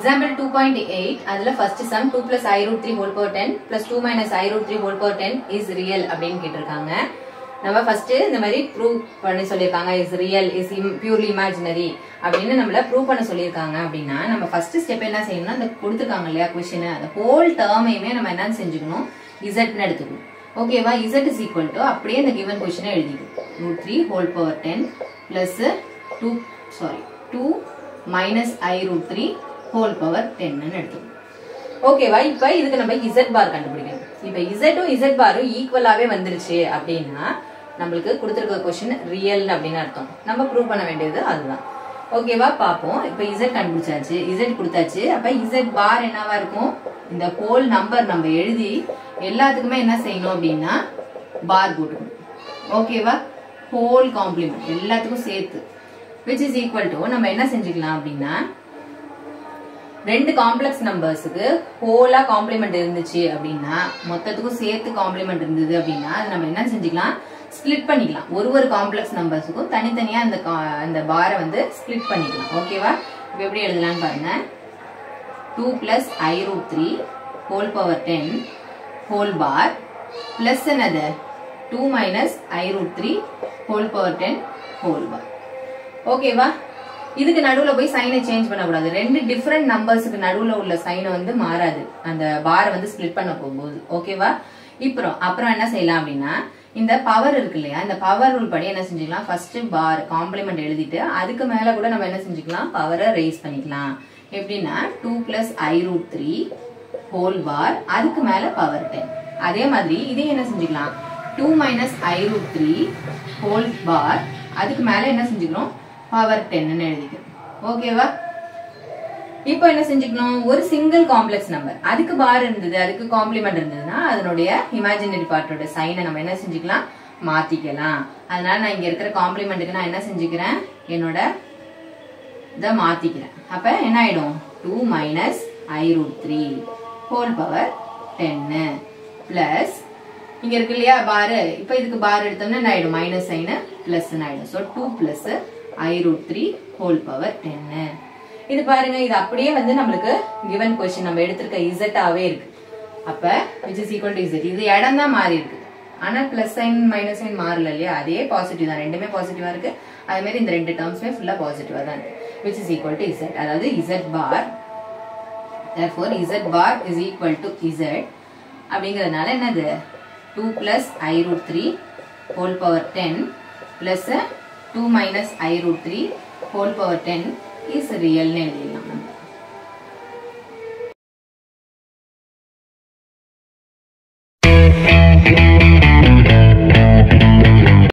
example 2.8 அதுல first sum 2 plus I root 3 whole power 10 plus 2 minus I root 3 whole power 10 is real அப்படின்னு கேட்டிருக்காங்க. நம்ம first இந்த மாதிரி prove பண்ண சொல்லிருக்காங்க is real is purely imaginary அப்படின்னு நம்மள prove பண்ண சொல்லிருக்காங்க அப்படினா நம்ம first step என்ன செய்யணும்னா அந்த கொடுத்திருக்காங்க இல்லையா क्वेश्चन அந்த whole term-ஐயுமே நம்ம என்ன செஞ்சுக்கணும் z ன்னு எடுத்துக்கணும். ஓகேவா z is equal to அப்படியே இந்த given question எழுதிக்கணும். root 3 whole power 10 plus 2 minus I root 3 whole power 10 ன்னு எடுத்துக்கணும். ஓகேவா இப்போ இதுக்கு நம்ம z bar கண்டுபிடிக்கணும். இப்போ z உம் z bar உம் ஈக்குவலாவே வந்துருச்சு அப்படினா நமக்கு கொடுத்திருக்க क्वेश्चन ரியல் அப்படின அர்த்தம். நம்ம ப்ரூவ் பண்ண வேண்டியது அதுதான். ஓகேவா பாப்போம். இப்போ z கண்டுபிடிச்சாச்சு. z கொடுத்தாச்சு. அப்ப z bar என்னவா இருக்கும்? இந்த ஹோல் நம்பர் நம்ம எழுதி எல்லாத்துக்குமே என்ன செய்யணும் அப்படினா பார் போடணும். ஓகேவா? ஹோல் காம்ப்ளிமென்ட் எல்லாத்துக்கும் சேர்த்து which is equal to நம்ம என்ன செஞ்சுக்கலாம் அப்படினா ரெண்டு காம்ப்ளெக்ஸ் நம்பர்ஸ்க்கு ஹோலா காம்ப்ளிமென்ட் இருந்துச்சு அப்படினா மொத்தத்துக்கும் சேர்த்து காம்ப்ளிமென்ட் இருந்தது அப்படினா அது நம்ம என்ன செஞ்சுக்கலாம் ஸ்ப்ளிட் பண்ணிக்கலாம். ஒரு காம்ப்ளெக்ஸ் நம்பர்ஸ்க்கும் தனித்தனியா அந்த பாரை வந்து ஸ்ப்ளிட் பண்ணிக்கலாம். ஓகேவா? இப்போ எப்படி எழுதலாம்னு பாருங்க. 2 plus I root 3 whole power 10 whole bar plus another 2 minus I root 3 whole power 10 whole bar. ஓகேவா? இதுக்கு நடுவுல போய் சைனை சேஞ்ச் பண்ண கூடாது. ரெண்டு டிஃபரண்ட் நம்பர்ஸ்க்கு நடுவுல உள்ள சைனை வந்து மாறாது அந்த பாரை வந்து ஸ்ப்ளிட் பண்ண போகும்போது. ஓகேவா? அப்புறம் என்ன செய்யலாம் அப்படின்னா இந்த பவர் இருக்கு இல்லையா இந்த பவர் ரூல் படி என்ன செஞ்சுக்கலாம் ஃபர்ஸ்ட் பார் காம்ப்ளிமெண்ட் எழுதிட்டு அதுக்கு மேல கூட நம்ம என்ன செஞ்சுக்கலாம் பவரை ரேஸ் பண்ணிக்கலாம். எப்படின்னா 2 plus I root 3 whole bar அதுக்கு மேல பவர் 10. அதே மாதிரி இதே என்ன செஞ்சுக்கலாம் 2 minus I root 3 whole bar அதுக்கு மேல என்ன செஞ்சுக்கிறோம் பவர் 10 ன்னு எழுதிக்கிறோம். ஓகேவா? இப்போ என்ன செஞ்சுக்கணும் ஒரு சிங்கிள் காம்ப்ளெக்ஸ் நம்பர் அதுக்கு பார் இருந்தது அதுக்கு காம்ப்ளிமெண்ட் இருந்ததுன்னா அதனுடைய இமேஜினரி பார்ட்டோட சைனை நம்ம என்ன செஞ்சுக்கலாம் மாத்திக்கலாம். அதனால நான் இங்க இருக்கிற காம்ப்ளிமெண்ட்டுக்கு நான் என்ன செஞ்சுக்கிறேன் என்னோட இதை மாத்திக்கிறேன். அப்ப என்ன ஆயிடும் 2 minus I root 3 whole power 10 plus இங்க இருக்கு இல்லையா பாரு இப்ப இதுக்கு பார் எடுத்தோம்னா என்ன ஆயிடும் மைனஸ் சைன் பிளஸ் ஆயிடும். So 2 plus I root 3 whole power 10. இது பாருங்க இது அப்படியே வந்து நமக்கு given question நம்ம எடுத்திருக்க z ஆவே இருக்கு. அப்ப which is equal to z இது இடம் தான் மாறி இருக்கு. ஆனா பிளஸ் சைன் மைனஸ் சைன் மாறல இல்லையா அதே பாசிட்டிவ் தான் ரெண்டுமே பாசிட்டிவா இருக்கு. அதே மாதிரி இந்த ரெண்டு டேர்ம்ஸ்மே ஃபுல்லா பாசிட்டிவா தான் இருக்கு. which is equal to z அதாவது z bar therefore z bar is equal to z அப்படிங்கிறதுனால என்னது 2 plus I root 3 whole power 10 plus 2 minus I root 3 whole power 10 is real ன்னு எழுதிடலாம்.